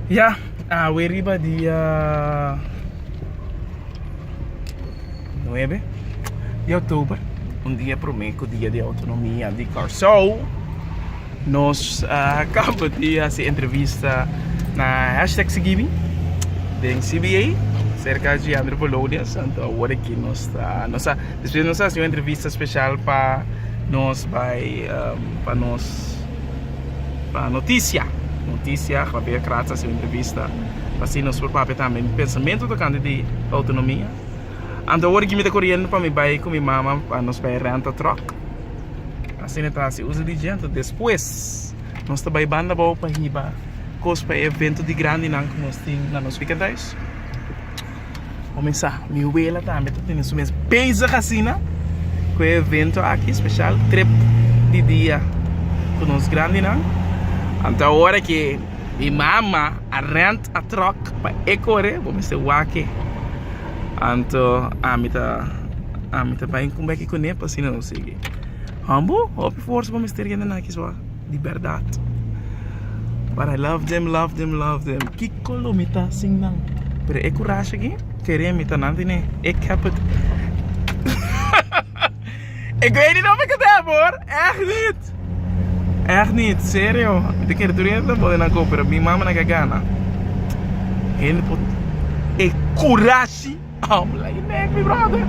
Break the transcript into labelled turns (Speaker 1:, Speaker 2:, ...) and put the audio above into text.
Speaker 1: Ja, we arriba dia 9 de outubro, dia prometido, dia de autonomia de Carso. Nós acabamos de fazer entrevista na hashtag Sigimi, da CBA, cerca de antropologias. Então, agora aqui nós depois nós fazemos uma entrevista especial para nós, para notícia, para ver graças a essa entrevista, para assim nós preparar também pensamento do canto de autonomia. Então, agora que me está correndo para me vai com minha mama, para nós vai renta troca. Assim então se usa de gente. Depois nós também banda boa para riba coisa para evento de grande não que nós temos na nossa weekendais. Começar minha abuela também tem isso mesmo pensa assim na com evento aqui especial trip de dia com nós grande não. Então hora que minha mama a rent a troca para ecore vamos ser wake. Então a mim tá bem como é que conhece assim não sei. Humble, hope force para mister ganhar na kiswa, liberdade. But I love them. Que colomita sing nang. Pero é coragem aqui, querer me tá nada né. É caput. Ik weet niet of ik het heb hoor, echt niet, sério. De keer toen je dat wilde kopen, mijn mama naar Ghana. Heel pot. É coragem. I'm like, nee, mijn brother.